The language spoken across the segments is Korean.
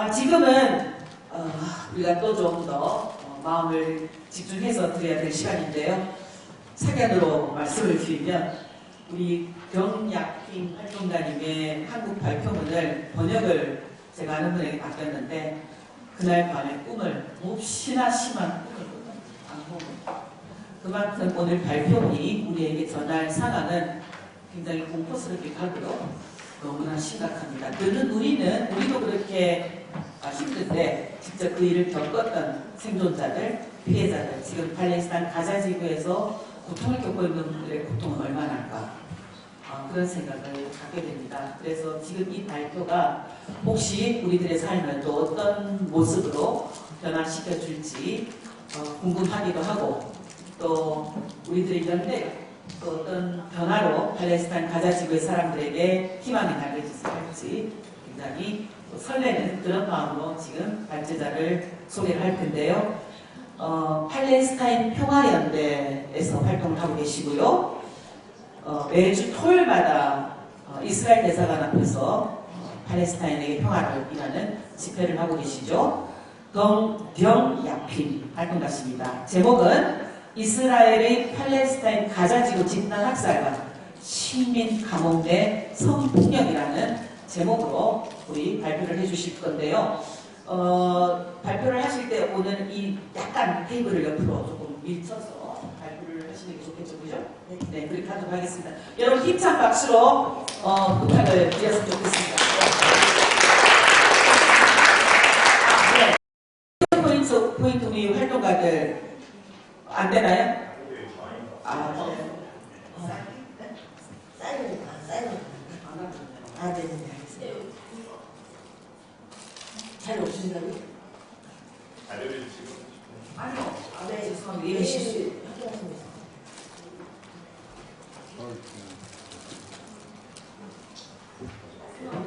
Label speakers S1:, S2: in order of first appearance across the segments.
S1: 지금은 우리가 또 좀 더 마음을 집중해서 드려야 될 시간인데요. 사견으로 말씀을 드리면 우리 병약팀 활동가님의 한국 발표문을 번역을 제가 아는 분에게 맡겼는데 그날 밤에 꿈을 몹시나 심한 꿈을 꿨어요. 그만큼 오늘 발표문이 우리에게 전할 상황은 굉장히 공포스럽게 가고요. 너무나 심각합니다. 우리도 그렇게 힘든데 직접 그 일을 겪었던 생존자들, 피해자들, 지금 팔레스타인 가자 지구에서 고통을 겪고 있는 분들의 고통은 얼마나 할까 그런 생각을 갖게 됩니다. 그래서 지금 이 발표가 혹시 우리들의 삶을 또 어떤 모습으로 변화시켜줄지 궁금하기도 하고 또 우리들의 연대가 또 어떤 변화로 팔레스타인 가자 지구의 사람들에게 희망이 날려질지 굉장히 설레는 그런 마음으로 지금 발제자를 소개를 할 텐데요. 팔레스타인 평화연대에서 활동을 하고 계시고요. 매주 토요일마다 이스라엘 대사관 앞에서 팔레스타인에게 평화를 위하는 집회를 하고 계시죠. 병약핀 활동가십니다. 제목은 이스라엘의 팔레스타인 가자지구 집단 학살과 식민 감옥 내 성폭력이라는 제목으로 우리 발표를 해주실 건데요. 발표를 하실 때 오늘 이 약간 테이블을 옆으로 조금 밀쳐서 발표를 하시는 게 좋겠죠, 그죠? 네, 그렇게 하도록 하겠습니다. 여러분 힘찬 박수로 부탁을 드렸으면 좋겠습니다. 포인트 우리 활동가들 안 되나요?
S2: 네. 잘 없으신다고요?
S1: 알려주시고. 아니요.
S2: 네,
S1: 죄송합니다. 이런 실수.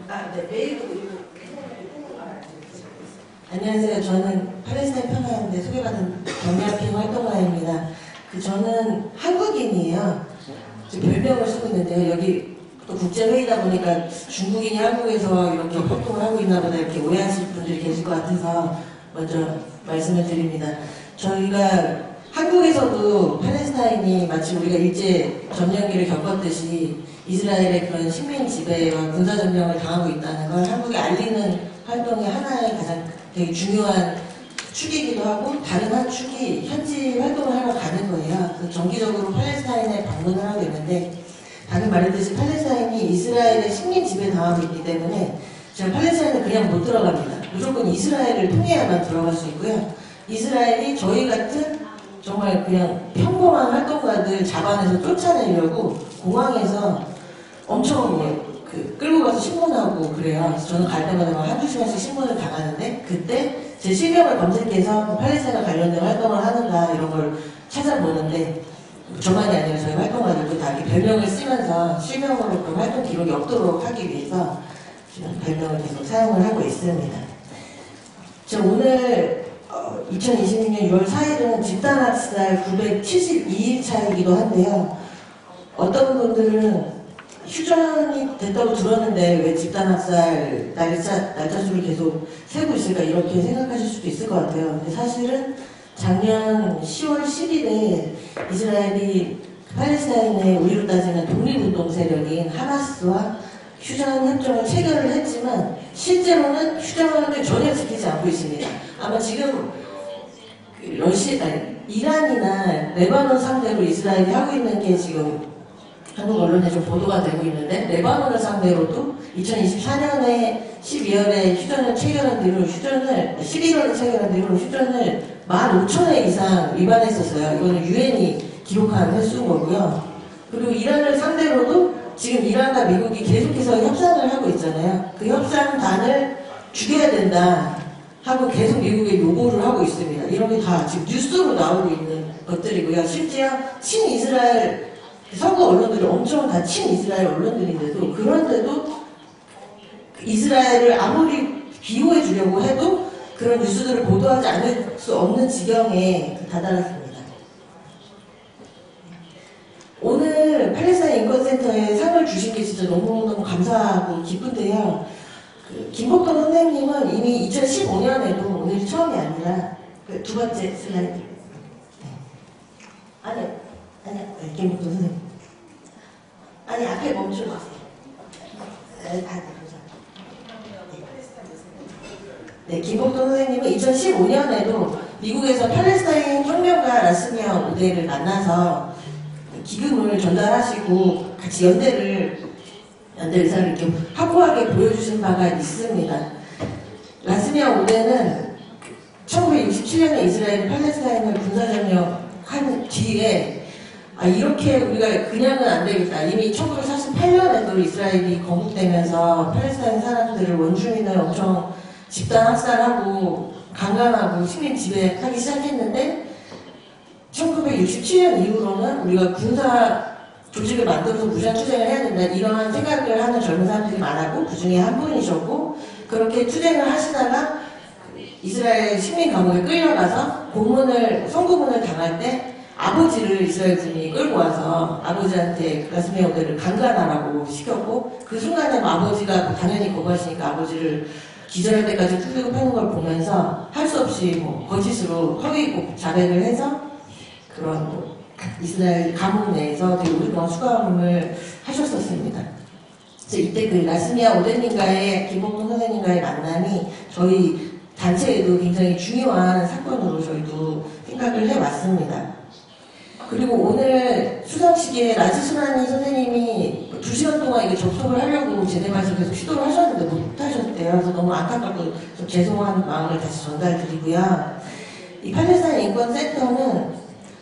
S2: 네, 메일도 안녕하세요. 저는 팔레스타인 평화연대 소개받은 병약핀 활동가입니다. 저는 한국인이에요. 별명을 쓰고 있는데요. 여기 또 국제회의다 보니까 중국인이 한국에서 이렇게 활동을 하고 있나 보다 이렇게 오해하실 분들이 계실 것 같아서 먼저 말씀을 드립니다. 저희가 한국에서도 팔레스타인이 마치 우리가 일제 점령기를 겪었듯이 이스라엘의 그런 식민 지배와 군사 점령을 당하고 있다는 걸 한국에 알리는 활동의 하나의 가장 되게 중요한 축이기도 하고 다른 한 축이 현지 활동을 하러 가는 거예요. 그래서 정기적으로 팔레스타인에 방문을 하고 있는데 방금 말했듯이 팔레스타인이 이스라엘의 식민 지배 당하고 있기 때문에 제가 팔레스타인은 그냥 못 들어갑니다. 무조건 이스라엘을 통해야만 들어갈 수 있고요. 이스라엘이 저희 같은 정말 그냥 평범한 활동가들 잡아내서 쫓아내려고 공항에서 엄청 끌고 가서 신문하고 그래요. 그래서 저는 갈 때마다 막 한두 시간씩 신문을 당하는데 그때 제 실명을 검색해서 팔레스타인과 관련된 활동을 하는가 이런 걸 찾아보는데 저만이 아니라 저희 활동가들도 다 이렇게 별명을 쓰면서 실명으로 그 활동 기록이 없도록 하기 위해서 지금 별명을 계속 사용을 하고 있습니다. 저 오늘 2026년 6월 4일은 집단학살 972일차이기도 한데요. 어떤 분들은 휴전이 됐다고 들었는데 왜 집단학살 날짜수를 계속 세고 있을까 이렇게 생각하실 수도 있을 것 같아요. 근데 사실은 작년 10월 10일에 이스라엘이 팔레스타인의 우리로 따지는 독립운동 세력인 하마스와 휴전 협정을 체결을 했지만 실제로는 휴전을 전혀 지키지 않고 있습니다. 아마 지금 이란이나 레바논 상대로 이스라엘이 하고 있는 게 지금 한국 언론에 좀 보도가 되고 있는데 레바논을 상대로도 2024년에 12월에 휴전을 체결한 뒤로 11월에 체결한 뒤로 휴전을 15,000회 이상 위반했었어요. 이거는 유엔이 기록한 횟수인 거고요. 그리고 이란을 상대로도 지금 이란과 미국이 계속해서 협상을 하고 있잖아요. 그 협상단을 죽여야 된다 하고 계속 미국에 요구를 하고 있습니다. 이런 게 다 지금 뉴스로 나오고 있는 것들이고요. 심지어 친이스라엘 서구 언론들이 엄청 다 친이스라엘 언론들인데도 그런데도 이스라엘을 아무리 비호해 주려고 해도 그런 뉴스들을 보도하지 않을 수 없는 지경에 다다랐습니다. 오늘 팔레스타인 인권센터에 상을 주신 게 진짜 너무너무 감사하고 기쁜데요. 김복동 선생님은 이미 이미 2015년에도 오늘이 처음이 아니라 그 두 번째 슬라이드. 네. 아니요. 김복동 선생님. 아니, 앞에 멈추고 가세요. 네, 네, 김복동 선생님은 2015년에도 미국에서 팔레스타인 혁명가 라스미아 오데를 만나서 기금을 전달하시고 같이 연대 의사를 이렇게 확고하게 보여주신 바가 있습니다. 라스미아 오데는 1967년에 이스라엘이 팔레스타인을 군사점령한 뒤에 이렇게 우리가 그냥은 안 되겠다. 이미 1948년에도 이스라엘이 건국되면서 팔레스타인 사람들을 원주민을 엄청 집단 학살하고 강간하고 식민 지배하기 시작했는데 1967년 이후로는 우리가 군사 조직을 만들어서 무장 투쟁을 해야 된다 이러한 생각을 하는 젊은 사람들이 많았고 그 중에 한 분이셨고 그렇게 투쟁을 하시다가 이스라엘 식민 감옥에 끌려가서 성고문을 당할 때 아버지를 이스라엘 군이 끌고 와서 아버지한테 라스미아 오데를 강간하라고 시켰고 그 순간에 아버지가 당연히 거부하시니까 아버지를 기절할 때까지 뚫리고 패는 걸 보면서 할 수 없이 거짓으로 허위 자백을 해서 그런 이스라엘 감옥 내에서 되게 오랫동안 수감을 하셨었습니다. 이때 그 라스미아 오데님과의 김복동 선생님과의 만남이 저희 단체에도 굉장히 중요한 사건으로 저희도 생각을 해왔습니다. 그리고 오늘 수상식에 라지수라니 선생님이 2시간 동안 이게 접속을 하려고 제네바에서 계속 시도를 하셨는데 못하셨대요. 그래서 너무 안타깝고 좀 죄송한 마음을 다시 전달드리고요. 이 팔레스타인 인권센터는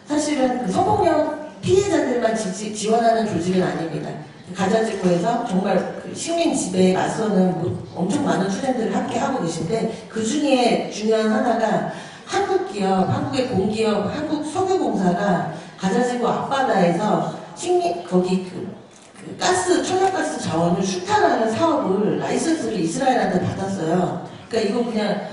S2: 사실은 그 성폭력 피해자들만 지원하는 조직은 아닙니다. 가자지구에서 정말 그 식민 지배에 맞서는 엄청 많은 투쟁들을 함께 하고 계신데 그 중에 중요한 하나가 한국의 공기업 한국석유공사가 가자지구 앞바다에서 거기 천연가스 자원을 수탈하는 사업을 라이선스를 이스라엘한테 받았어요. 그러니까 이거 그냥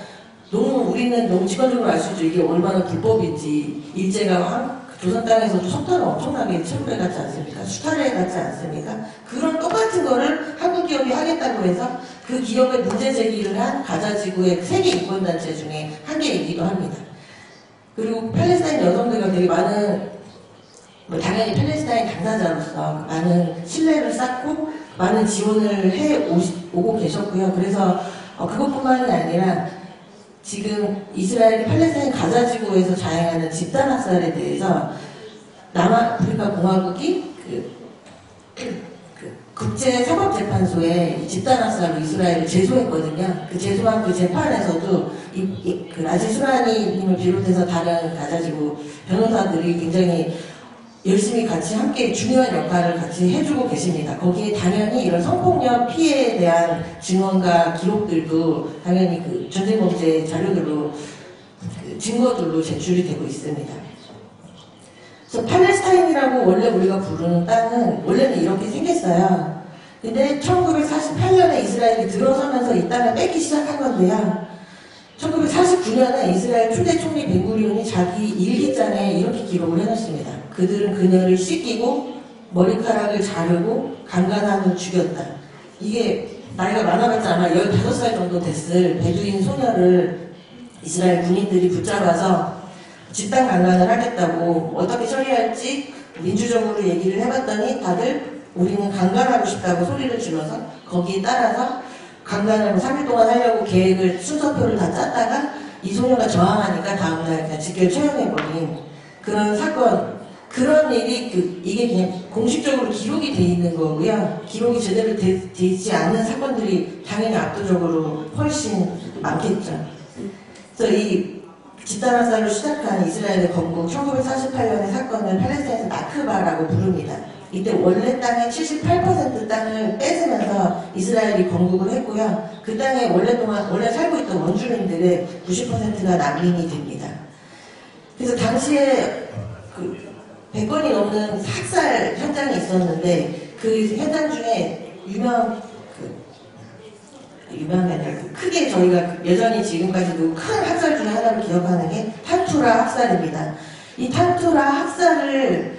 S2: 우리는 너무 직관적으로 알 수 있죠. 이게 얼마나 불법인지. 일제가 조선 땅에서도 석탄을 엄청나게 채굴해 갔지 않습니까? 수탈해 갔지 않습니까? 그런 똑같은 거를 한국 기업이 하겠다고 해서 그 기업에 문제 제기를 한 가자지구의 세계 인권단체 중에 한 개이기도 합니다. 그리고 팔레스타인 여성들과 되게 많은 당연히 팔레스타인 당사자로서 많은 신뢰를 쌓고 많은 지원을 해오고 계셨고요. 그래서 그것뿐만이 아니라 지금 이스라엘이 팔레스타인 가자지구에서 자행하는 집단학살에 대해서 남아프리카 공화국이 국제사법재판소에 집단학살로 이스라엘을 제소했거든요. 그 제소한 그 재판에서도 그 라지 수라니님을 비롯해서 다른 가자지구 변호사들이 굉장히 열심히 같이 함께 중요한 역할을 같이 해주고 계십니다. 거기에 당연히 이런 성폭력 피해에 대한 증언과 기록들도 당연히 그 전쟁범죄 자료들로 증거들로 제출이 되고 있습니다. 그래서 팔레스타인이라고 원래 우리가 부르는 땅은 원래는 이렇게 생겼어요. 근데 1948년에 이스라엘이 들어서면서 이 땅을 뺏기 시작한 건데요. 1949년에 이스라엘 초대 총리 벤구리온이 자기 일기장에 이렇게 기록을 해놨습니다. 그들은 그녀를 씻기고 머리카락을 자르고 강간한 후 죽였다. 이게 나이가 많아봤자 아마 15살 정도 됐을 베두인 소녀를 이스라엘 군인들이 붙잡아서 집단 강간을 하겠다고 어떻게 처리할지 민주적으로 얘기를 해봤더니 다들 우리는 강간하고 싶다고 소리를 질러서 거기에 따라서 강간을 3일 동안 하려고 계획을 순서표를 다 짰다가 이 소녀가 저항하니까 다음날 그냥 직결 처형해버린 그런 사건, 그런 일이 이게 그냥 공식적으로 기록이 돼 있는 거고요. 기록이 제대로 되지 않는 사건들이 당연히 압도적으로 훨씬 많겠죠. 그래서 이 집단학살로 시작한 이스라엘의 건국 1948년의 사건을 팔레스타인에서 나크바라고 부릅니다. 이때 원래 땅의 78% 땅을 뺏으면서 이스라엘이 건국을 했고요. 그 땅에 원래 살고 있던 원주민들의 90%가 난민이 됩니다. 그래서 당시에 100건이 넘는 학살 현장이 있었는데 그 현장 중에 유명한 게 아니라 크게 저희가 여전히 지금까지도 큰 학살 중에 하나로 기억하는 게 탄투라 학살입니다. 이 탄투라 학살을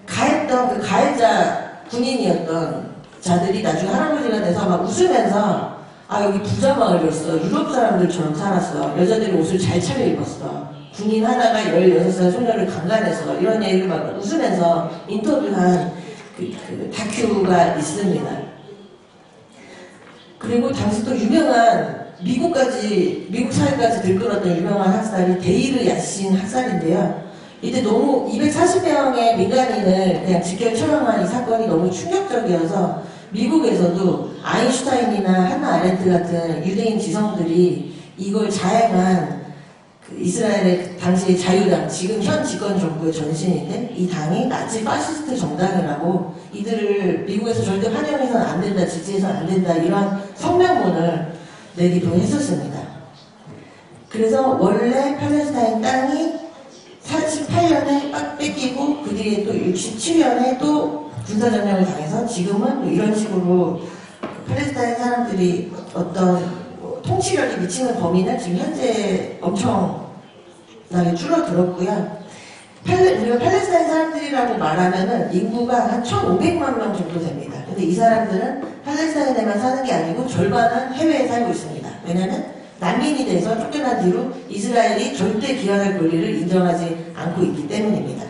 S2: 가했던 그 가해자 군인이었던 자들이 나중에 할아버지가 돼서 막 웃으면서 아 여기 부자 마을이었어. 유럽 사람들처럼 살았어. 여자들이 옷을 잘 차려입었어. 군인 하나가 16살 소녀를 강간해서 이런 얘기를 막 웃으면서 인터뷰한 그 다큐가 있습니다. 그리고 당시 또 유명한 미국 사회까지 들끓었던 유명한 학살이 데이르 야신 학살인데요. 이때 너무 240명의 민간인을 그냥 직결 처형한 이 사건이 너무 충격적이어서 미국에서도 아인슈타인이나 한나 아렌트 같은 유대인 지성들이 이걸 자행한 그 이스라엘의 당시의 자유당, 지금 현 집권 정부의 전신인데 이 당이 나치 파시스트 정당이라고 이들을 미국에서 절대 환영해서는 안 된다, 지지해서는 안 된다 이런 성명문을 내기도 했었습니다. 그래서 원래 팔레스타인 땅이 48년에 뺏기고 그 뒤에 또 67년에 또 군사점령을 당해서 지금은 뭐 이런 식으로 팔레스타인 사람들이 어떤 통치력이 미치는 범위는 지금 현재 엄청나게 줄어들었고요. 우리가 팔레스타인 사람들이라고 말하면은 인구가 한 1,500만 명 정도 됩니다. 근데 이 사람들은 팔레스타인에만 사는 게 아니고 절반은 해외에 살고 있습니다. 왜냐면 난민이 돼서 쫓겨난 뒤로 이스라엘이 절대 기하할 권리를 인정하지 않고 있기 때문입니다.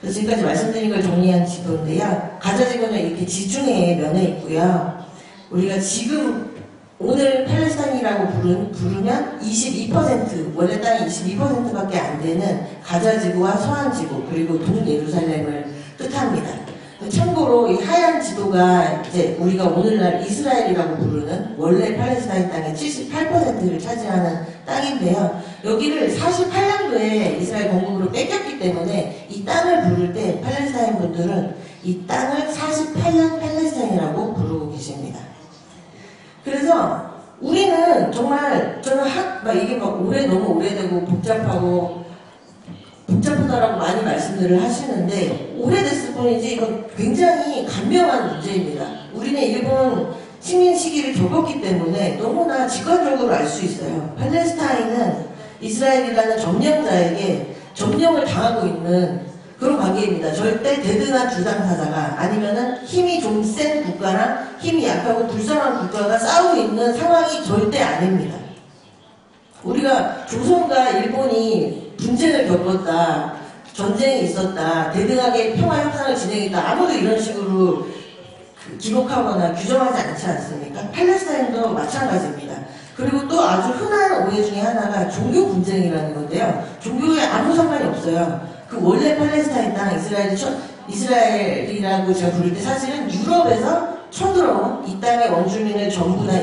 S2: 그래서 지금까지 말씀드린 걸 정리한 지도인데요. 가자 지구는 이렇게 지중해에 면해 있고요. 우리가 지금 오늘 팔레스타인이라고 부르면 22% 원래 땅이 22%밖에 안 되는 가자 지구와 서한 지구 그리고 동예루살렘을 뜻합니다. 참고로 이 하얀 지도가 이제 우리가 오늘날 이스라엘이라고 부르는 원래 팔레스타인 땅의 78%를 차지하는 땅인데요. 여기를 48년도에 이스라엘 건국으로 뺏겼기 때문에 이 땅을 부를 때 팔레스타인 분들은 이 땅을 48년 팔레스타인이라고 부르고 계십니다. 그래서 우리는 정말 저는 이게 막 너무 오래되고 복잡하다라고 많이 말씀들을 하시는데 오래됐을 뿐이지 이건 굉장히 간명한 문제입니다. 우리는 일본 식민 시기를 겪었기 때문에 너무나 직관적으로 알 수 있어요. 팔레스타인은 이스라엘이라는 점령자에게 점령을 당하고 있는 그런 관계입니다. 절대 대등한 주당사자가 아니면은 힘이 좀 센 국가랑 힘이 약하고 불쌍한 국가가 싸우고 있는 상황이 절대 아닙니다. 우리가 조선과 일본이 분쟁을 겪었다, 전쟁이 있었다, 대등하게 평화 협상을 진행했다, 아무도 이런 식으로 기록하거나 규정하지 않지 않습니까? 팔레스타인도 마찬가지입니다. 그리고 또 아주 흔한 오해 중에 하나가 종교 분쟁이라는 건데요. 종교에 아무 상관이 없어요. 그 원래 팔레스타인 땅, 이스라엘이라고 제가 부를 때 사실은 유럽에서 쳐들어온 이 땅의 원주민을 전부 다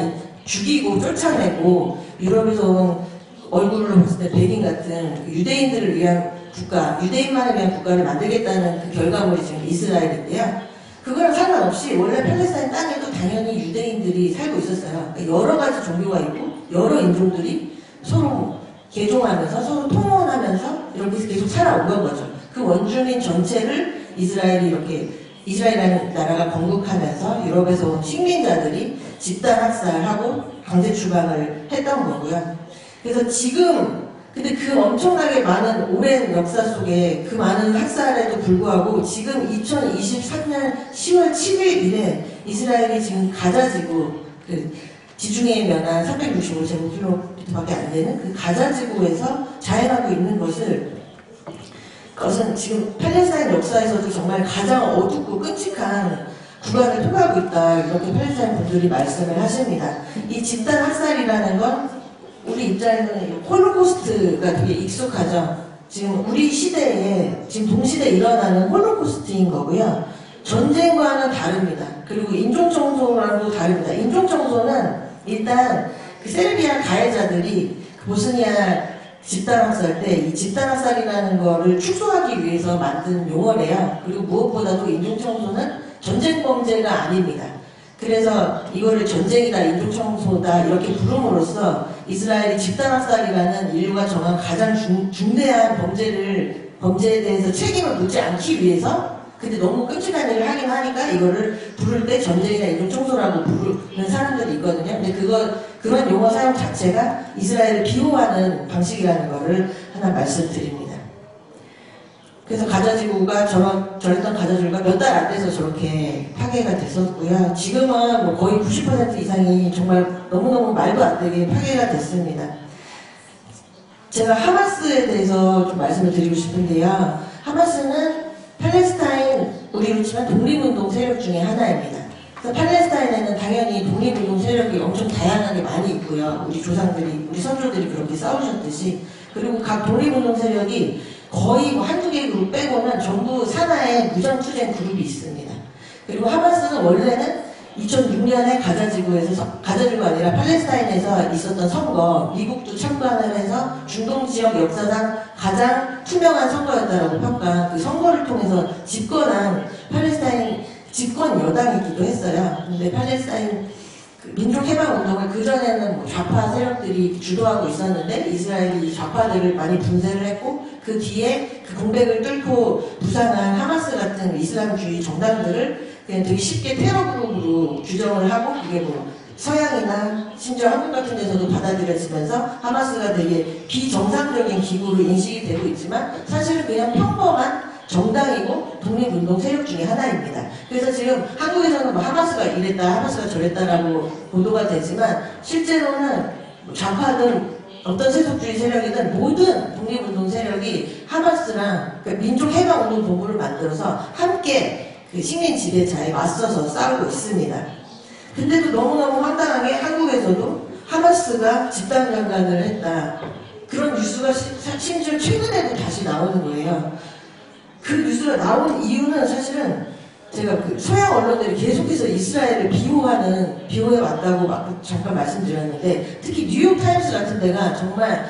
S2: 죽이고 쫓아내고 유럽에서 온 얼굴로 봤을 때 백인 같은 유대인들을 위한 국가, 유대인만을 위한 국가를 만들겠다는 그 결과물이 지금 이스라엘인데요. 그거랑 상관없이 원래 팔레스타인 땅에도 당연히 유대인들이 살고 있었어요. 여러 가지 종교가 있고 여러 인종들이 서로 개종하면서 서로 통혼하면서 이렇게 계속 살아온 건 거죠. 그 원주민 전체를 이스라엘이라는 나라가 건국하면서 유럽에서 온 식민자들이 집단 학살하고 강제 추방을 했던 거고요. 그래서 지금 근데 그 엄청나게 많은 오랜 역사 속에 그 많은 학살에도 불구하고 지금 2023년 10월 7일 이래 이스라엘이 지금 가자지구 그 지중해에 면한 365제곱킬로미터밖에 안 되는 그 가자지구에서 자행하고 있는 것은 지금 팔레스타인 역사에서도 정말 가장 어둡고 끔찍한 구간을 통하고 있다 이렇게 팔레스타인 분들이 말씀을 하십니다. 이 집단 학살이라는 건 우리 입장에서는 홀로코스트가 되게 익숙하죠. 지금 우리 시대에 지금 동시대에 일어나는 홀로코스트인 거고요. 전쟁과는 다릅니다. 그리고 인종청소랑도 다릅니다. 인종청소는 일단 그 세르비아 가해자들이 보스니아 집단학살 때 이 집단학살이라는 거를 축소하기 위해서 만든 용어래요. 그리고 무엇보다도 인종청소는 전쟁범죄가 아닙니다. 그래서 이거를 전쟁이다, 인종청소다 이렇게 부름으로써 이스라엘이 집단학살이라는 인류가 정한 가장 중대한 범죄에 대해서 책임을 묻지 않기 위해서 근데 너무 끔찍한 일을 하긴 하니까 이거를 부를 때 전쟁이나 인종청소라고 부르는 사람들이 있거든요. 근데 그런 용어 사용 자체가 이스라엘을 비호하는 방식이라는 거를 하나 말씀드립니다. 그래서 가자지구가 저랬던 가자지구가 몇 달 안 돼서 저렇게 파괴가 됐었고요. 지금은 뭐 거의 90% 이상이 정말 너무너무 말도 안 되게 파괴가 됐습니다. 제가 하마스에 대해서 좀 말씀을 드리고 싶은데요. 하마스는 팔레스타인, 우리로 치면 독립운동 세력 중에 하나입니다. 그래서 팔레스타인에는 당연히 독립운동 세력이 엄청 다양하게 많이 있고요. 우리 조상들이, 우리 선조들이 그렇게 싸우셨듯이. 그리고 각 독립운동 세력이 거의 뭐 한두 개 그룹 빼고는 전부 산하에 무장투쟁 그룹이 있습니다. 그리고 하마스는 원래는 2006년에 가자지구가 아니라 팔레스타인에서 있었던 선거, 미국도 참관을 해서 중동 지역 역사상 가장 투명한 선거였다라고 평가한 그 선거를 통해서 집권한 팔레스타인 집권 여당이기도 했어요. 근데 팔레스타인 민족해방운동을 그전에는 뭐 좌파 세력들이 주도하고 있었는데 이스라엘이 좌파들을 많이 분쇄를 했고 그 뒤에 그 공백을 뚫고 부상한 하마스 같은 이슬람주의 정당들을 그냥 되게 쉽게 테러 그룹으로 규정을 하고 그게 뭐 서양이나 심지어 한국 같은 데서도 받아들여지면서 하마스가 되게 비정상적인 기구로 인식이 되고 있지만 사실은 그냥 평범한 정당이고 독립운동 세력 중에 하나입니다. 그래서 지금 한국에서는 뭐 하마스가 이랬다, 하마스가 저랬다라고 보도가 되지만 실제로는 좌파든 어떤 세속주의 세력이든 모든 독립운동 세력이 하마스랑 그러니까 민족해방운동본부를 만들어서 함께 그 식민 지배자에 맞서서 싸우고 있습니다. 근데도 너무너무 황당하게 한국에서도 하마스가 집단 강간을 했다. 그런 뉴스가 심지어 최근에도 다시 나오는 거예요. 그 뉴스가 나온 이유는 사실은 제가 그 서양 언론들이 계속해서 이스라엘을 비호해 왔다고 잠깐 말씀드렸는데 특히 뉴욕타임스 같은 데가 정말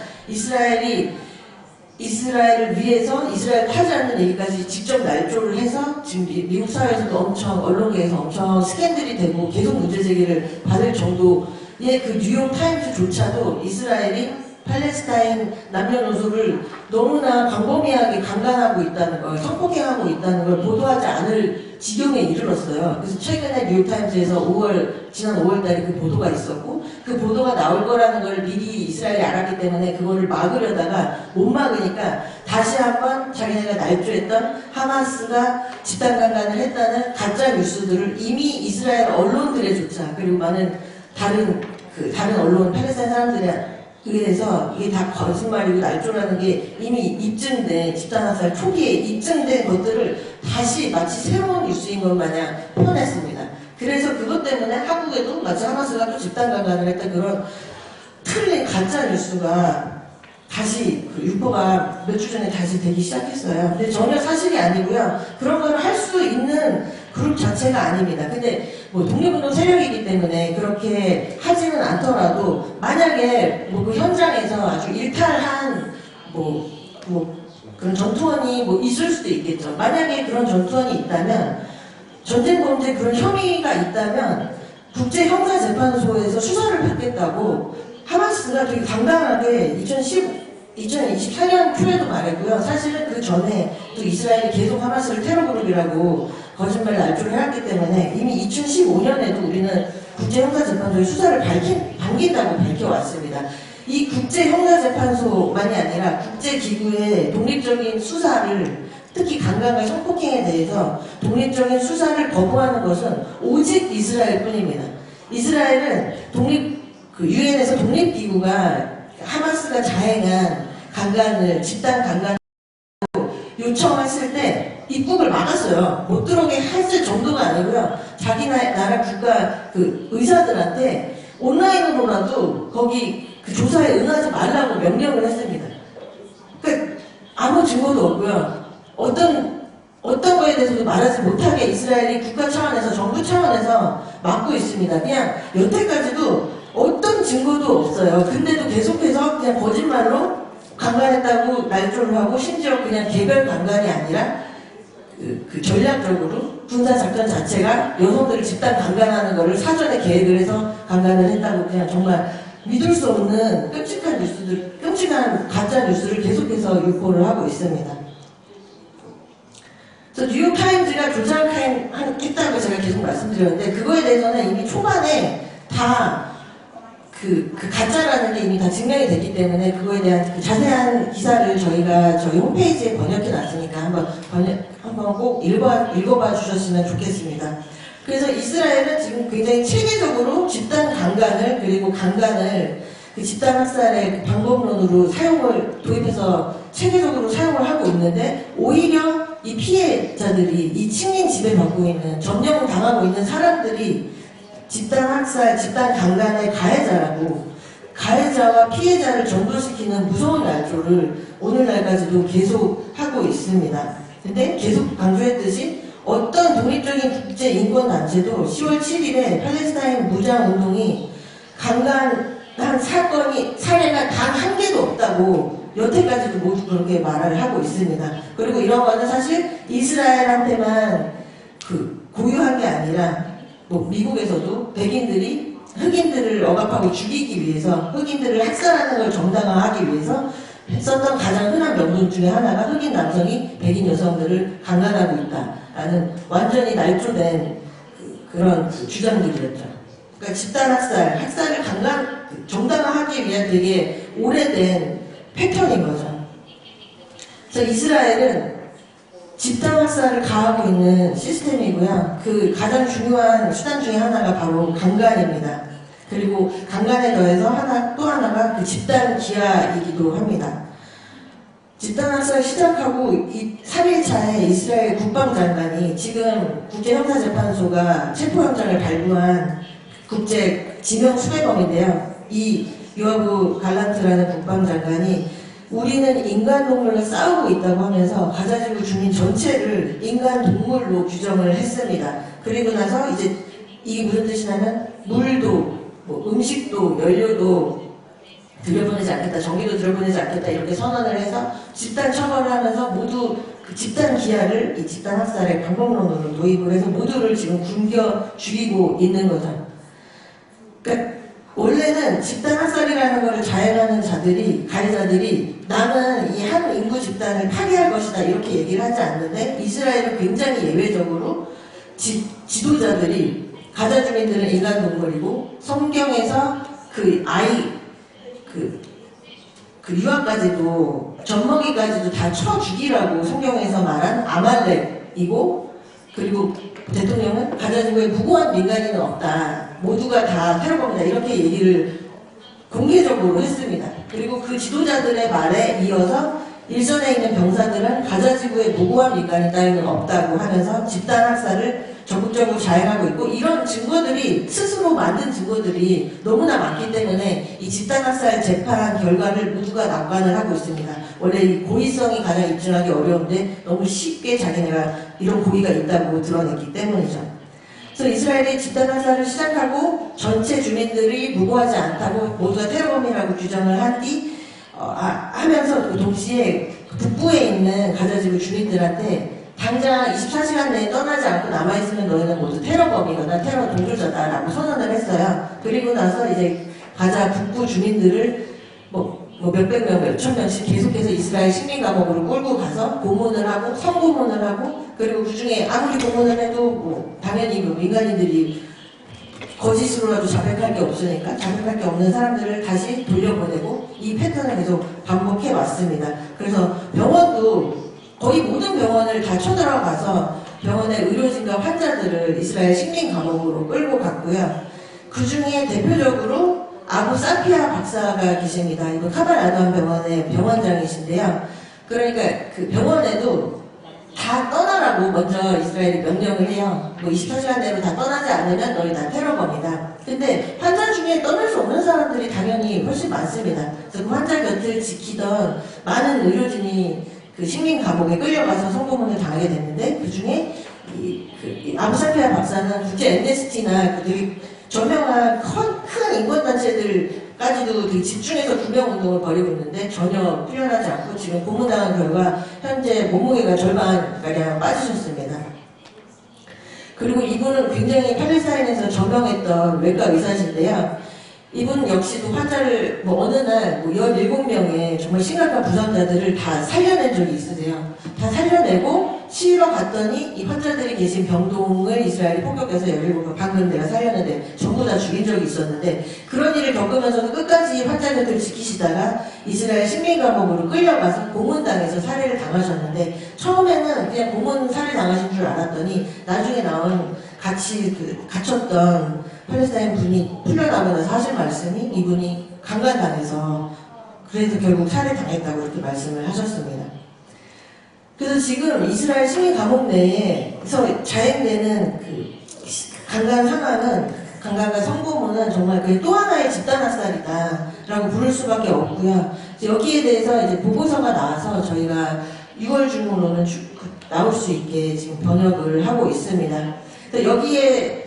S2: 이스라엘을 위해서 이스라엘을 하지 않는 얘기까지 직접 날조를 해서 지금 미국 사회에서도 엄청 언론계에서 엄청 스캔들이 되고 계속 문제제기를 받을 정도의 그 뉴욕타임스조차도 이스라엘이 팔레스타인 남녀노소를 너무나 광범위하게 강간하고 있다는 걸, 성폭행하고 있다는 걸 보도하지 않을 지경에 이르렀어요. 그래서 최근에 뉴욕타임즈에서 지난 5월달에 그 보도가 있었고 그 보도가 나올 거라는 걸 미리 이스라엘이 알았기 때문에 그거를 막으려다가 못 막으니까 다시 한번 자기네가 날조했던 하마스가 집단 강간을 했다는 가짜 뉴스들을 이미 이스라엘 언론들에조차 그리고 많은 다른 언론, 팔레스타인 사람들에 의해서 이게 다 거짓말이고 날조라는 게 이미 입증된 집단학살 초기에 입증된 것들을 다시 마치 새로운 뉴스인 것 마냥 표현했습니다. 그래서 그것 때문에 한국에도 마치 하마스가 또 집단 강간을 했던 그런 틀린 가짜 뉴스가 다시 그 유포가 몇 주 전에 다시 되기 시작했어요. 근데 전혀 사실이 아니고요. 그런 걸 할 수 있는 그룹 자체가 아닙니다. 근데 뭐 독립운동 세력이기 때문에 그렇게 하지는 않더라도 만약에 뭐 그 현장에서 아주 일탈한 그런 전투원이 뭐 있을 수도 있겠죠. 만약에 그런 전투원이 있다면 전쟁 범죄 그런 혐의가 있다면 국제형사재판소에서 수사를 받겠다고 하마스가 되게 당당하게 2024년 초에도 말했고요. 사실은 그 전에 또 이스라엘이 계속 하마스를 테러그룹이라고 거짓말 날조를 해왔기 때문에 이미 2015년에도 우리는 국제형사재판소에 수사를 반긴다고 밝혀왔습니다. 이 국제형사재판소만이 아니라 국제기구의 독립적인 수사를 특히 강간과 성폭행에 대해서 독립적인 수사를 거부하는 것은 오직 이스라엘 뿐입니다. 이스라엘은 유엔에서 독립기구가 하마스가 자행한 집단 강간을 요청했을 때 입국을 막았어요. 못 들어오게 했을 정도가 아니고요. 자기 나라 국가 그 의사들한테 온라인으로라도 거기 그 조사에 응하지 말라고 명령을 했습니다. 그러니까 아무 증거도 없고요. 어떤 거에 대해서도 말하지 못하게 이스라엘이 국가 차원에서 정부 차원에서 막고 있습니다. 그냥 여태까지도 어떤 증거도 없어요. 근데도 계속해서 그냥 거짓말로 강간했다고 날조를 하고 심지어 그냥 개별 강간이 아니라 그 전략적으로 군사작전 자체가 여성들을 집단 강간하는 거를 사전에 계획을 해서 강간을 했다고 그냥 정말 믿을 수 없는 끔찍한 가짜 뉴스를 계속해서 유포를 하고 있습니다. 그래서 뉴욕타임즈가 조작했다고 제가 계속 말씀드렸는데 그거에 대해서는 이미 초반에 다 그 가짜라는 게 이미 다 증명이 됐기 때문에 그거에 대한 그 자세한 기사를 저희가 저희 홈페이지에 번역해 놨으니까 한번 꼭 읽어봐 주셨으면 좋겠습니다. 그래서 이스라엘은 지금 굉장히 체계적으로 집단 강간을 그리고 강간을 그 집단 학살의 방법론으로 도입해서 체계적으로 사용을 하고 있는데 오히려 이 피해자들이 이 식민 지배받고 있는 점령 당하고 있는 사람들이 집단 학살, 집단 강간의 가해자라고 가해자와 피해자를 전도시키는 무서운 날조를 오늘날까지도 계속 하고 있습니다. 근데 계속 강조했듯이 어떤 독립적인 국제인권단체도 10월 7일에 팔레스타인 무장운동이 강간한 사례가 단 한 개도 없다고 여태까지도 모두 그렇게 말을 하고 있습니다. 그리고 이런 거는 사실 이스라엘한테만 고유한 게 아니라 미국에서도 백인들이 흑인들을 억압하고 죽이기 위해서 흑인들을 학살하는 걸 정당화하기 위해서 썼던 가장 흔한 명분 중에 하나가 흑인 남성이 백인 여성들을 강간하고 있다라는 완전히 날조된 그런 주장들이었죠. 그러니까 집단 학살을 정당화하기 위한 되게 오래된 패턴인 거죠. 그래서 이스라엘은 집단 학살을 가하고 있는 시스템이고요. 그 가장 중요한 수단 중에 하나가 바로 강간입니다. 그리고 강간에 더해서 또 하나가 그 집단 기아이기도 합니다. 집단 학살을 시작하고 이 3일차에 이스라엘 국방장관이 지금 국제형사재판소가 체포영장을 발부한 국제 지명 수배범인데요. 이 요아브 갈란트라는 국방장관이 우리는 인간동물과 싸우고 있다고 하면서 가자지구 주민 전체를 인간동물로 규정을 했습니다. 그리고 나서 이제 이게 무슨 뜻이냐면 물도 음식도 연료도 들여보내지 않겠다, 전기도 들여보내지 않겠다 이렇게 선언을 해서 집단 처벌을 하면서 모두 그 집단 기아를 이 집단 학살의 방법론으로 도입을 해서 모두를 지금 굶겨 죽이고 있는 거죠. 그러니까 원래는 집단 학살이라는 것을 자행하는 가해자들이 나는 이 한 인구 집단을 파괴할 것이다 이렇게 얘기를 하지 않는데 이스라엘은 굉장히 예외적으로 지도자들이 가자 주민들은 인간동물이고 성경에서 그 유아까지도 젖먹이까지도 다 쳐 죽이라고 성경에서 말한 아말렉이고 그리고 대통령은 가자지구에 무고한 민간인은 없다. 모두가 다 테러범이다. 이렇게 얘기를 공개적으로 했습니다. 그리고 그 지도자들의 말에 이어서 일선에 있는 병사들은 가자지구에 무고한 민간인 따위는 없다고 하면서 집단 학살을 적극적으로 자행하고 있고 이런 증거들이 스스로 만든 증거들이 너무나 많기 때문에 이 집단 학살 재판 결과를 모두가 낙관을 하고 있습니다. 원래 이 고의성이 가장 입증하기 어려운데 너무 쉽게 자기네가 이런 고의가 있다고 드러냈기 때문이죠. 그래서 이스라엘이 집단 학살을 시작하고 전체 주민들이 무고하지 않다고 모두가 테러범이라고 규정을 하면서 동시에 북부에 있는 가자지구 주민들한테 당장 24시간 내에 떠나지 않고 남아있으면 너희는 모두 테러범이거나 테러 동조자다라고 선언을 했어요. 그리고 나서 이제 가자 북부 주민들을 몇백 명, 몇천 명씩 계속해서 이스라엘 식민 감옥으로 끌고 가서 고문을 하고 성고문을 하고 그리고 그 중에 아무리 고문을 해도 당연히 민간인들이 거짓으로라도 자백할 게 없으니까 자백할 게 없는 사람들을 다시 돌려보내고 이 패턴을 계속 반복해 왔습니다. 그래서 병원도 거의 모든 병원을 다 쳐들어가서 병원의 의료진과 환자들을 이스라엘 식민 감옥으로 끌고 갔고요. 그 중에 대표적으로 아부 사피아 박사가 계십니다. 이분 카발 아담 병원의 병원장이신데요. 그러니까 그 병원에도 다 떠나라고 먼저 이스라엘이 명령을 해요. 24시간 내로 다 떠나지 않으면 너희 다 테러범이다. 근데 환자 중에 떠날 수 없는 사람들이 당연히 훨씬 많습니다. 그래서 그 환자 곁을 지키던 많은 의료진이 그 식민 감옥에 끌려가서 성고문을 당하게 됐는데 그 중에 아부 사피아 박사는 국제 엠네스티나 그 되게 저명한 큰 인권단체들까지도 되게 집중해서 구명운동을 벌이고 있는데 전혀 풀려나지 않고 지금 고문당한 결과 현재 몸무게가 절반가량 빠지셨습니다. 그리고 이분은 굉장히 팔레스타인에서 저명했던 외과 의사신데요. 이분 역시도 환자를 어느 날 17명의 정말 심각한 부상자들을 다 살려낸 적이 있으세요. 다 살려내고 치러 갔더니 이 환자들이 계신 병동을 이스라엘이 폭격해서 17명, 방금 내가 살렸는데 전부 다 죽인 적이 있었는데, 그런 일을 겪으면서도 끝까지 환자들을 지키시다가 이스라엘 식민감옥으로 끌려가서 고문당해서 살해를 당하셨는데, 처음에는 그냥 고문 살해 당하신 줄 알았더니 나중에 나온 같이 갇혔던 팔레스타인 분이 풀려나고 나서 하신 말씀이, 이분이 강간당해서 그래서 결국 살해당했다고 이렇게 말씀을 하셨습니다. 그래서 지금 이스라엘 시민 감옥 내에서 자행되는 그 강간 상황은, 강간과 성고문은 정말 그 또 하나의 집단학살이다라고 부를 수밖에 없고요. 여기에 대해서 이제 보고서가 나와서 저희가 6월 중으로는 나올 수 있게 지금 번역을 하고 있습니다. 그래서 여기에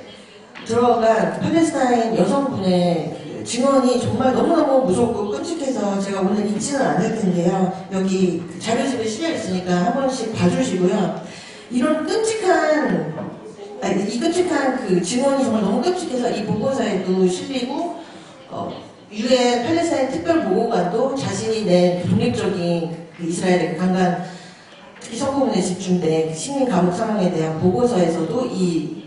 S2: 들어간 팔레스타인 여성분의 그 증언이 정말 너무너무 무섭고 끔찍해서 제가 오늘 읽지는 않을 텐데요. 여기 자료집에 실려 있으니까 한 번씩 봐주시고요. 이런 끔찍한, 이 끔찍한 그 증언이 정말 너무 끔찍해서 이 보고서에도 실리고, 유엔 팔레스타인 특별보고관도 자신이 낸 독립적인 그 이스라엘의 강간, 특히 성고문에 집중된 식민 감옥 상황에 대한 보고서에서도 이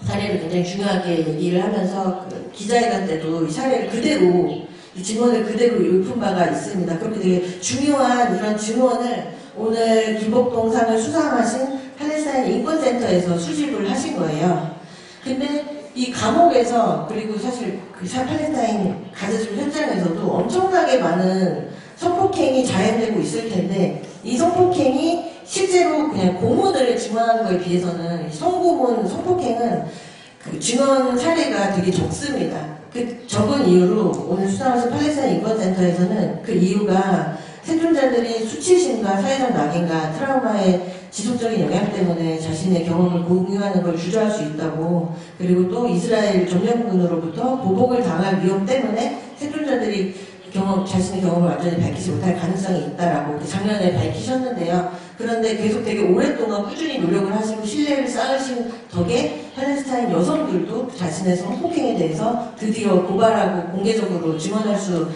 S2: 사례를 굉장히 중요하게 얘기를 하면서 그 기자회견 때도 이 사례를 그대로, 이 증언을 그대로 읊은 바가 있습니다. 그렇게 되게 중요한 이런 증언을 오늘 김복동상을 수상하신 팔레스타인 인권센터에서 수집을 하신 거예요. 근데 이 감옥에서, 그리고 사실 그 팔레스타인 가자지구 현장에서도 엄청나게 많은 성폭행이 자행되고 있을 텐데, 이 성폭행이 실제로 그냥 고문을 증언한 거에 비해서는 성고문, 성폭행은 그 증언 사례가 되게 적습니다. 그 적은 이유로 오늘 수상하신 팔레스타인 인권센터에서는 그 이유가 생존자들이 수치심과 사회적 낙인과 트라우마의 지속적인 영향 때문에 자신의 경험을 공유하는 걸 주저할 수 있다고, 그리고 또 이스라엘 점령군으로부터 보복을 당할 위험 때문에 생존자들이 자신의 경험을 완전히 밝히지 못할 가능성이 있다라고 작년에 밝히셨는데요. 그런데 계속 되게 오랫동안 꾸준히 노력을 하시고 신뢰를 쌓으신 덕에 팔레스타인 여성들도 자신의 성폭행에 대해서 드디어 고발하고 공개적으로 증언할 수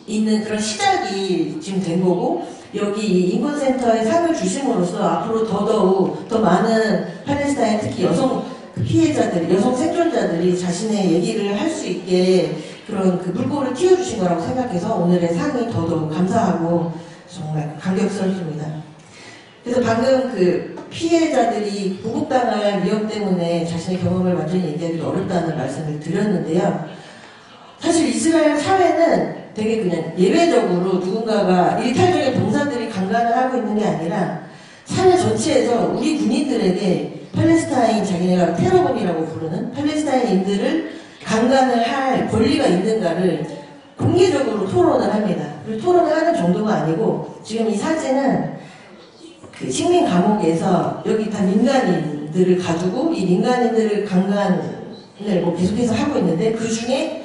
S2: 있는 그런 시작이 지금 된 거고, 여기 인권센터에 상을 주심으로써 앞으로 더더욱 더 많은 팔레스타인, 특히 여성 피해자들이, 여성 생존자들이 자신의 얘기를 할 수 있게 그런 그 물꼬를 틔워주신 거라고 생각해서 오늘의 상이 더더욱 감사하고 정말 감격스럽습니다. 그래서 방금 그 피해자들이 보복당할 위험 때문에 자신의 경험을 완전히 얘기하기도 어렵다는 말씀을 드렸는데요. 사실 이스라엘 사회는 되게 그냥 예외적으로 누군가가 일탈적인 동사들이 강간을 하고 있는 게 아니라 사회 전체에서 우리 군인들에게 팔레스타인, 자기네가 테러범이라고 부르는 팔레스타인인들을 강간을 할 권리가 있는가를 공개적으로 토론을 합니다. 그리고 토론을 하는 정도가 아니고, 지금 이 사진은 그 식민 감옥에서 여기 다 민간인들을 가두고 이 민간인들을 강간을 뭐 계속해서 하고 있는데, 그 중에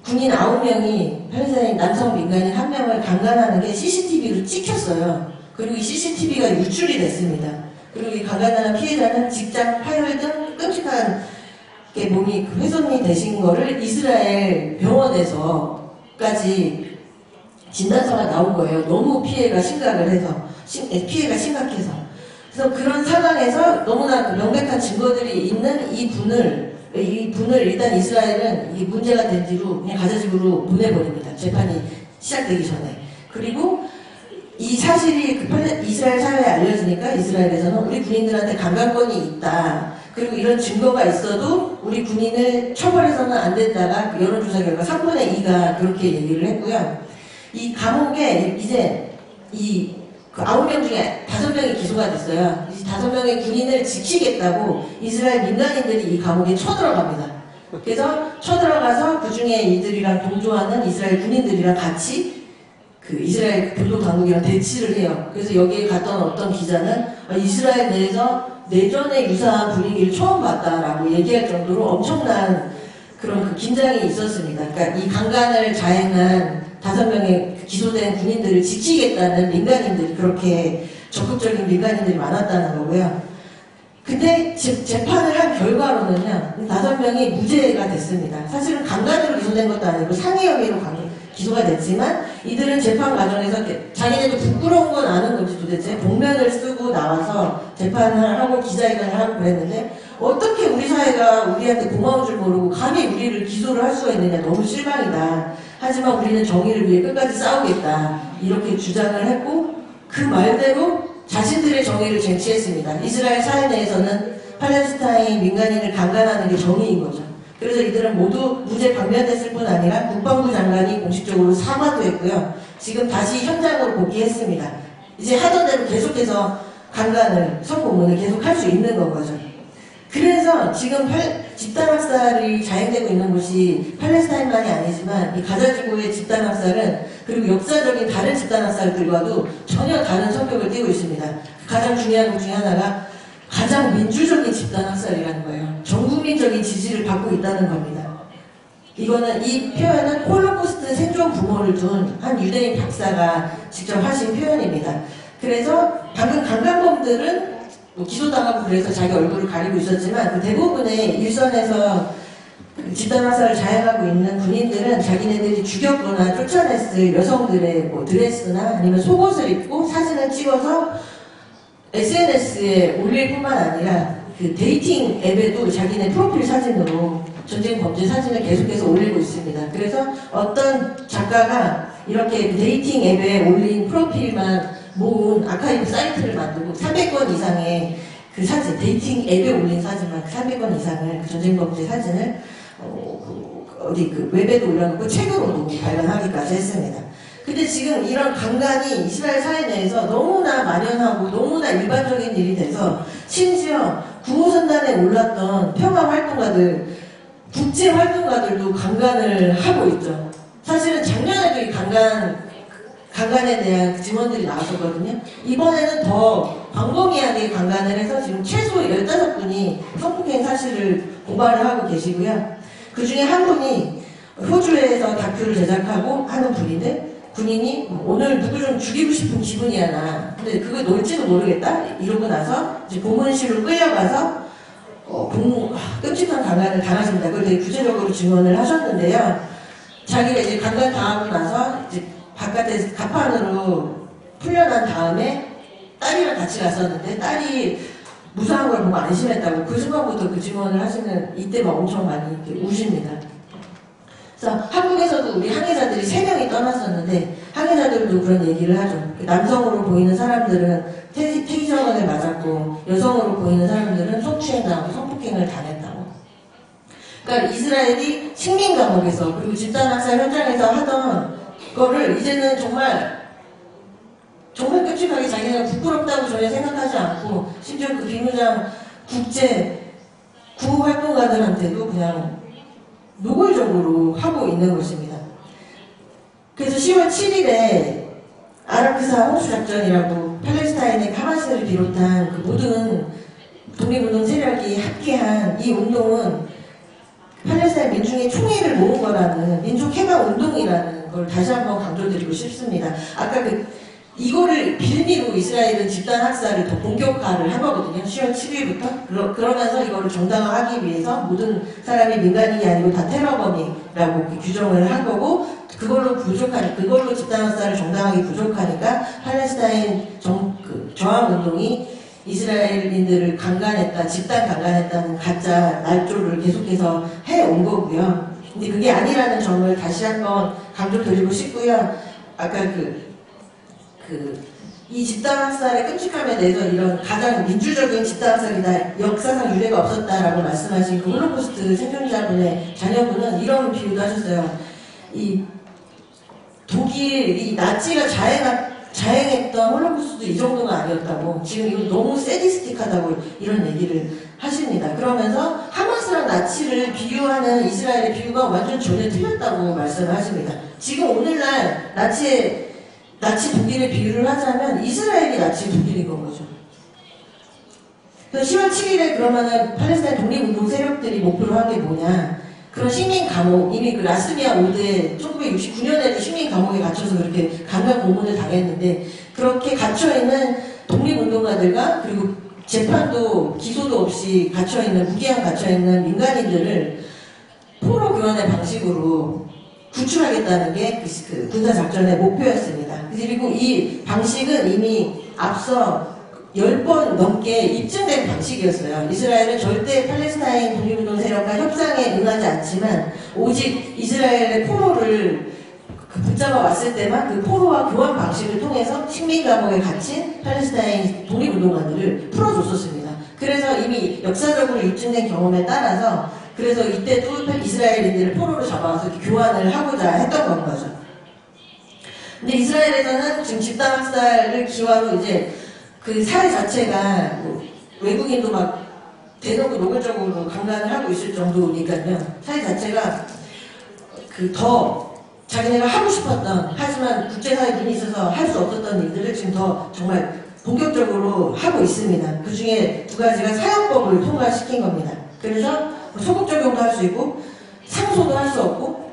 S2: 군인 9명이 팔레스타인 남성 민간인 1명을 강간하는 게 CCTV로 찍혔어요. 그리고 이 CCTV가 유출이 됐습니다. 그리고 이 강간당한 피해자는 직장 파열 등 끔찍한 게 몸이 훼손이 되신 거를 이스라엘 병원에서까지 진단서가 나온 거예요. 너무 피해가 심각해서. 그래서 그런 상황에서 너무나 명백한 증거들이 있는 이 분을 일단 이스라엘은 이 문제가 된 뒤로 그냥 가자지구로 보내버립니다. 재판이 시작되기 전에. 그리고 이 사실이 이스라엘 사회에 알려지니까 이스라엘에서는 우리 군인들한테 강간권이 있다. 그리고 이런 증거가 있어도 우리 군인을 처벌해서는 안 된다가 여론조사 결과 3분의 2가 그렇게 얘기를 했고요. 이 감옥에 이제 그 9명 중에 5명이 기소가 됐어요. 이 5명의 군인을 지키겠다고 이스라엘 민간인들이 이 감옥에 쳐들어갑니다. 그래서 쳐들어가서 그 중에 이들이랑 동조하는 이스라엘 군인들이랑 같이 그 이스라엘 교도 당국이랑 대치를 해요. 그래서 여기에 갔던 어떤 기자는 이스라엘 내에서 내전에 유사한 분위기를 처음 봤다라고 얘기할 정도로 엄청난 그런 그 긴장이 있었습니다. 그러니까 이 강간을 자행한 5명의 기소된 군인들을 지키겠다는 민간인들이, 그렇게 적극적인 민간인들이 많았다는 거고요. 근데 재판을 한 결과로는요, 5명이 무죄가 됐습니다. 사실은 강간으로 기소된 것도 아니고 상해 혐의로 기소가 됐지만 이들은 재판 과정에서 자기네도 부끄러운 건 아는 거지 도대체 복면을 쓰고 나와서 재판을 하고 기자회견을 하고 그랬는데 어떻게 우리 사회가 우리한테 고마운 줄 모르고 감히 우리를 기소를 할 수가 있느냐 너무 실망이다. 하지만 우리는 정의를 위해 끝까지 싸우겠다. 이렇게 주장을 했고 그 말대로 자신들의 정의를 쟁취했습니다. 이스라엘 사회 내에서는 팔레스타인 민간인을 강간하는 게 정의인 거죠. 그래서 이들은 모두 무죄 방면됐을 뿐 아니라 국방부 장관이 공식적으로 사과도 했고요. 지금 다시 현장으로 복귀했습니다. 이제 하던 대로 계속해서 강간을, 성고문을 계속 할 수 있는 건 거죠. 그래서 지금 집단학살이 자행되고 있는 곳이 팔레스타인만이 아니지만 이 가자지구의 집단학살은 그리고 역사적인 다른 집단학살들과도 전혀 다른 성격을 띠고 있습니다. 가장 중요한 것 중에 하나가 가장 민주적인 집단학살이라는 거예요. 전국민적인 지지를 받고 있다는 겁니다. 이거는 이 표현은 홀로코스트 생존 부모를 둔 한 유대인 박사가 직접 하신 표현입니다. 그래서 방금 강간범들은 뭐 기소당하고 그래서 자기 얼굴을 가리고 있었지만 그 대부분의 일선에서 집단학살을 자행하고 있는 군인들은 자기네들이 죽였거나 쫓아냈을 여성들의 뭐 드레스나 아니면 속옷을 입고 사진을 찍어서 SNS에 올릴 뿐만 아니라 그 데이팅 앱에도 자기네 프로필 사진으로 전쟁 범죄 사진을 계속해서 올리고 있습니다. 그래서 어떤 작가가 이렇게 데이팅 앱에 올린 프로필만 모은 아카이브 사이트를 만들고 300건 이상의 그 사진, 데이팅 앱에 올린 사진만 300건 이상을 그 전쟁 범죄 사진을 어디 그 웹에도 올려놓고 책으로도 발간하기까지 했습니다. 근데 지금 이런 강간이 이스라엘 사회 내에서 너무나 만연하고 너무나 일반적인 일이 돼서 심지어 구호선단에 올랐던 평화활동가들, 국제활동가들도 강간을 하고 있죠. 사실은 작년에도 이 강간에 대한 증언들이 나왔었거든요. 이번에는 더 광범위하게 강간을 해서 지금 최소 15분이 성폭행 사실을 고발을 하고 계시고요. 그 중에 한 분이 호주에서 다큐를 제작하고 하는 분인데 군인이 오늘 누구 좀 죽이고 싶은 기분이야 나. 근데 그거 놀지도 모르겠다 이러고 나서 이제 고문실로 끌려가서 끔찍한 강간을 당하십니다. 그걸 되게 구체적으로 증언을 하셨는데요. 자기가 이제 강간 당하고 나서 이제 바깥에 갑판으로 풀려난 다음에 딸이랑 같이 갔었는데 딸이 무사한 걸 보고 안심했다고 그 순간부터 그 증언을 하시면 이때 막 엄청 많이 이렇게 우십니다. 그래서 한국에서도 우리 항해자들이 3명이 떠났었는데 항해자들도 그런 얘기를 하죠. 남성으로 보이는 사람들은 테이저건을 맞았고 여성으로 보이는 사람들은 성추행당하고 성폭행을 당했다고. 그러니까 이스라엘이 식민 감옥에서 그리고 집단학살 현장에서 하던 거를 이제는 정말 끔찍하게 자기가 부끄럽다고 전혀 생각하지 않고 심지어 그 비무장 국제 구호활동가들한테도 그냥 노골적으로 하고 있는 것입니다. 그래서 10월 7일에 아라크사 홍수작전이라고 팔레스타인의 하마스를 비롯한 그 모든 독립운동 세력이 함께한 이 운동은 팔레스타인 민중의 총애를 모은 거라는 민족해방운동이라는 걸 다시 한번 강조드리고 싶습니다. 아까 이거를 빌미로 이스라엘은 집단학살을 더 본격화를 한 거거든요. 10월 7일부터. 그러면서 이거를 정당화하기 위해서 모든 사람이 민간인이 아니고 다 테러범이라고 규정을 한 거고 그걸로 집단학살을 정당하기 부족하니까 팔레스타인 저항운동이 이스라엘인들을 강간했다, 집단 강간했다는 가짜 날조를 계속해서 해온 거고요. 근데 그게 아니라는 점을 다시 한번 강조드리고 싶고요. 아까 이 집단학살의 끔찍함에 대해서 이런 가장 민주적인 집단학살이다, 역사상 유례가 없었다라고 말씀하신 그 홀로코스트 생존자분의 자녀분은 이런 비유도 하셨어요. 이 독일이 나치가 자행했던 홀로코스트도 이 정도가 아니었다고, 지금 이거 너무 세디스틱하다고 이런 얘기를 하십니다. 그러면서 하마스랑 나치를 비유하는 이스라엘의 비유가 완전 전혀 틀렸다고 말씀을 하십니다. 지금 오늘날 나치 독일의 비유를 하자면 이스라엘이 나치 독일인 건 거죠. 그래서 10월 7일에 그러면은 팔레스타인 독립운동 세력들이 목표로 한 게 뭐냐. 그런 식민 감옥, 이미 그 라스미아 올드에 1969년에도 식민 감옥에 갇혀서 그렇게 강간 고문을 당했는데, 그렇게 갇혀있는 독립운동가들과 그리고 재판도 기소도 없이 갇혀있는, 무기한 갇혀있는 민간인들을 포로 교환의 방식으로 구출하겠다는 게 그 군사작전의 목표였습니다. 그리고 이 방식은 이미 앞서 10번 넘게 입증된 방식이었어요. 이스라엘은 절대 팔레스타인 독립운동 세력과 협상에 응하지 않지만 오직 이스라엘의 포로를 붙잡아 왔을 때만 그 포로와 교환 방식을 통해서 식민 감옥에 갇힌 팔레스타인 독립운동가들을 풀어줬었습니다. 그래서 이미 역사적으로 입증된 경험에 따라서 그래서 이때도 이스라엘인들을 포로로 잡아와서 교환을 하고자 했던 건 거죠. 근데 이스라엘에서는 지금 집단학살을 기화로 이제 그 사회 자체가 뭐 외국인도 막 대놓고 노골적으로 강간을 하고 있을 정도니까요. 사회 자체가 그 더 자기네가 하고 싶었던 하지만 국제사회 눈이 있어서 할 수 없었던 일들을 지금 더 정말 본격적으로 하고 있습니다. 그 중에 두 가지가 사형법을 통과시킨 겁니다. 그래서 소급 적용도 할 수 있고 상소도 할 수 없고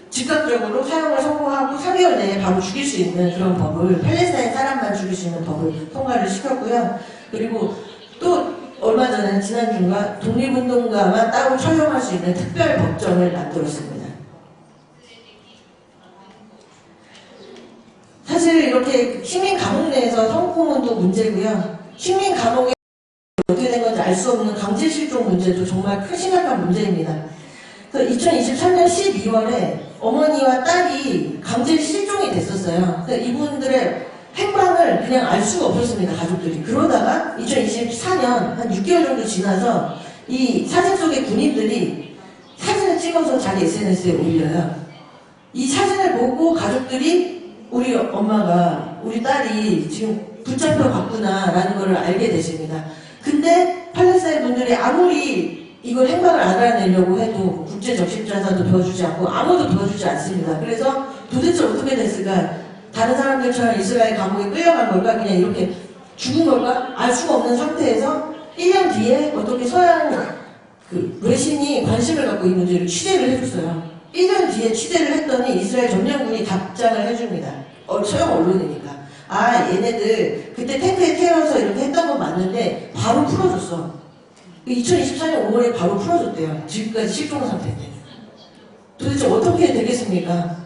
S2: 즉각적으로 사형을 선고하고 3개월 내에 바로 죽일 수 있는 그런 법을 팔레스타인 사람만 죽일 수 있는 법을 통과를 시켰고요. 그리고 또 얼마 전에 지난주가 독립운동가만 따로 처형할 수 있는 특별 법정을 만들었습니다. 사실 이렇게 식민 감옥 내에서 성폭언도 문제고요. 식민 감옥에 어떻게 된 건지 알 수 없는 강제 실종 문제도 정말 큰 심각한 문제입니다. 그래서 2023년 12월에 어머니와 딸이 강제 실종이 됐었어요. 이분들의 행방을 그냥 알 수가 없었습니다, 가족들이. 그러다가 2024년 한 6개월 정도 지나서 이 사진 속의 군인들이 사진을 찍어서 자기 SNS에 올려요. 이 사진을 보고 가족들이 우리 엄마가, 우리 딸이 지금 붙잡혀 갔구나 라는 걸 알게 되십니다. 근데 팔레스타인 분들이 아무리 이걸 행방을 알아내려고 해도 국제적십자사도 도와주지 않고 아무도 도와주지 않습니다. 그래서 도대체 어떻게 됐을까? 다른 사람들처럼 이스라엘 감옥에 끌려간 걸까? 그냥 이렇게 죽은 걸까? 알 수가 없는 상태에서 1년 뒤에 어떻게 서양 그 외신이 관심을 갖고 이 문제를 취재를 해줬어요. 1년 뒤에 취재를 했더니 이스라엘 점령군이 답장을 해줍니다. 서양 언론이니까. 아, 얘네들 그때 탱크에 태워서 이렇게 했던 건 맞는데 바로 풀어줬어. 2024년 5월에 바로 풀어줬대요. 지금까지 실종 상태인데. 도대체 어떻게 되겠습니까?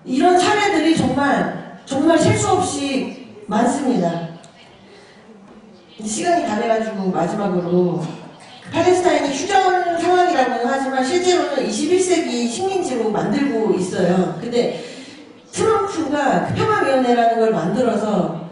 S2: 이런 사례들이 정말 셀 수 없이 많습니다. 시간이 다 돼가지고 마지막으로 팔레스타인이 휴전 상황이라고는 하지만 실제로는 21세기 식민지로 만들고 있어요. 근데 트럼프가 그 평화위원회라는 걸 만들어서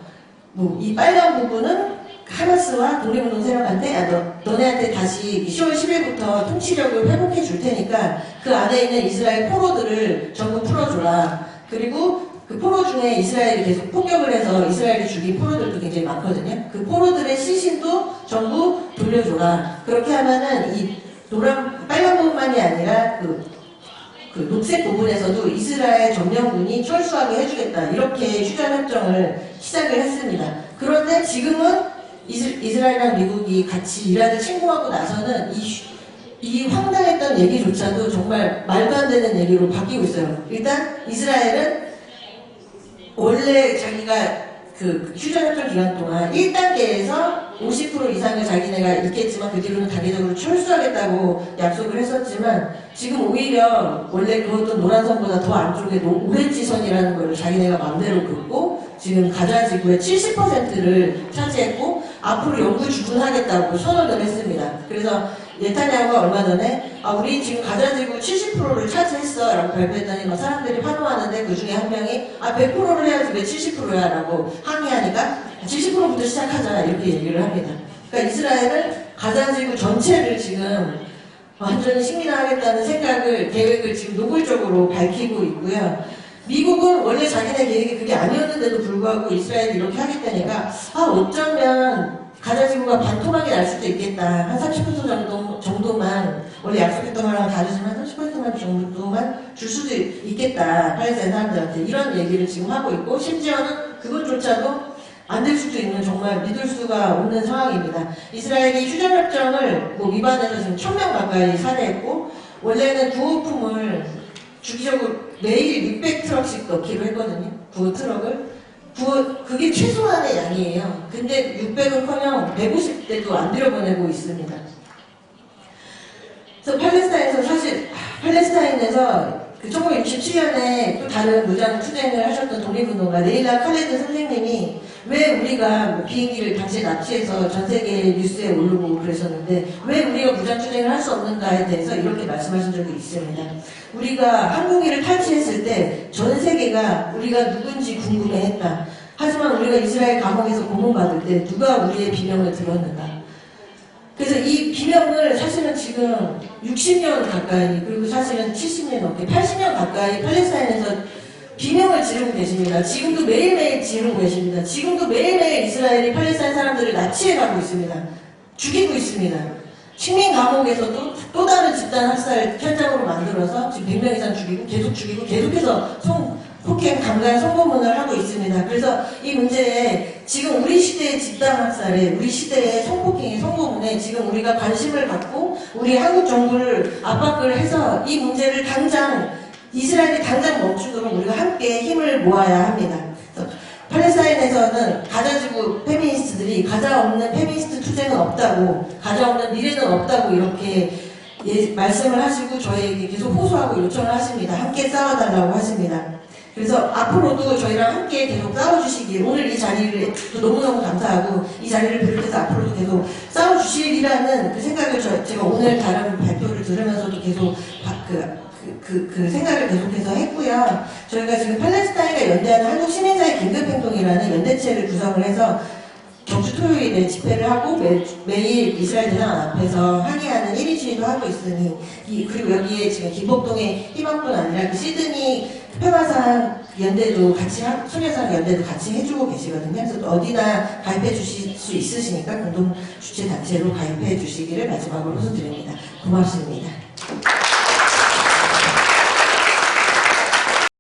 S2: 뭐 이 빨간 부분은 하마스와 독립운동 세력한테 너네한테 다시 10월 10일부터 통치력을 회복해 줄 테니까 그 안에 있는 이스라엘 포로들을 전부 풀어줘라. 그리고 그 포로 중에 이스라엘이 계속 폭격을 해서 이스라엘이 죽인 포로들도 굉장히 많거든요. 그 포로들의 시신도 전부 돌려줘라. 그렇게 하면은 이 빨간 부분만이 아니라 그 녹색 부분에서도 이스라엘 점령군이 철수하게 해주겠다. 이렇게 휴전협정을 시작을 했습니다. 그런데 지금은 이스라엘이랑 미국이 같이 이란을 침공하고 나서는 이 황당했던 얘기조차도 정말 말도 안 되는 얘기로 바뀌고 있어요. 일단 이스라엘은 원래 자기가 그 휴전협정 기간 동안 1단계에서 50% 이상을 자기네가 있겠지만 그 뒤로는 단계적으로 철수하겠다고 약속을 했었지만 지금 오히려 원래 그것도 노란선보다 더 안쪽에 오렌지선이라는 걸 자기네가 마음대로 긋고 지금 가자 지구의 70%를 차지했고 앞으로 영구주둔하겠다고 선언을 했습니다. 그래서 네타냐후가 얼마 전에 우리 지금 가자 지구 70%를 차지했어 라고 발표했더니 사람들이 환호하는데 그 중에 한 명이 100%를 해야지 왜 70%야 라고 항의하니까 70%부터 시작하자 이렇게 얘기를 합니다. 그러니까 이스라엘은 가자 지구 전체를 지금 완전히 식민화하겠다는 계획을 지금 노골적으로 밝히고 있고요. 미국은 원래 자기네 계획이 그게 아니었는데도 불구하고 이스라엘이 이렇게 하겠다니까 어쩌면 가자 지구가 반토막이 날 수도 있겠다. 한 30% 정도만 원래 약속했던 거랑 다르지만 30%만 정도만 줄 수도 있겠다. 팔레스타인 사람들한테 이런 얘기를 지금 하고 있고 심지어는 그것조차도 안 될 수도 있는 정말 믿을 수가 없는 상황입니다. 이스라엘이 휴전협정을 위반해서 지금 1000명 가까이 살해했고 원래는 구호품을 주기적으로 매일 600트럭씩 넣기로 했거든요. 구호 트럭을. 그게 최소한의 양이에요. 근데 600은커녕 150대도 안 들여보내고 있습니다. 그래서 팔레스타인에서 그 1967년에 또 다른 무장 투쟁을 하셨던 독립운동가 레일라 칼레드 선생님이 왜 우리가 뭐 비행기를 당시에 납치해서 전 세계 뉴스에 오르고 그랬었는데 왜 우리가 무장 투쟁을 할 수 없는가에 대해서 이렇게 말씀하신 적이 있습니다. 우리가 항공기를 탈취했을 때 전 세계가 우리가 누군지 궁금해했다. 하지만 우리가 이스라엘 감옥에서 고문받을 때 누가 우리의 비명을 들었는가. 그래서 이 비명을 사실은 지금 60년 가까이, 그리고 사실은 70년 넘게 80년 가까이 팔레스타인에서 비명을 지르고 계십니다. 지금도 매일매일 지르고 계십니다. 지금도 매일매일 이스라엘이 팔레스타인 사람들을 나치해가고 있습니다. 죽이고 있습니다. 식민 감옥에서 또 다른 집단 학살 현장으로 만들어서 지금 100명 이상 죽이고 계속해서 폭행, 강간, 성고문을 하고 있습니다. 그래서 이 문제에 지금 우리 시대의 집단 학살에, 우리 시대의 성폭행의 성고문에 지금 우리가 관심을 갖고 우리 한국 정부를 압박을 해서 이 문제를 이스라엘이 당장 멈추도록 우리가 함께 힘을 모아야 합니다. 그래서 팔레스타인에서는 가자지구 페미니스트들이 가자 없는 페미니스트 투쟁은 없다고, 가자 없는 미래는 없다고 이렇게 말씀을 하시고 저희에게 계속 호소하고 요청을 하십니다. 함께 싸워달라고 하십니다. 그래서 앞으로도 저희랑 함께 계속 싸워주시길, 오늘 이 자리를 너무너무 감사하고 이 자리를 비롯해서 앞으로도 계속 싸워주시리라는 그 생각을 제가 오늘 다른 발표를 들으면서도 계속 그 생각을 계속해서 했고요. 저희가 지금 팔레스타인과 연대하는 한국 시민사회 긴급행동이라는 연대체를 구성을 해서 경주 토요일에 집회를 하고 매일 이스라엘 대사관 앞에서 항의하는 1인 시위도 하고 있으니, 그리고 여기에 지금 김복동의 희망뿐 아니라 그 시드니 평화상 연대도 같이, 소녀상 연대도 같이 해주고 계시거든요. 그래서 어디나 가입해 주실 수 있으시니까 공동 주최 단체로 가입해 주시기를 마지막으로 호소드립니다. 고맙습니다.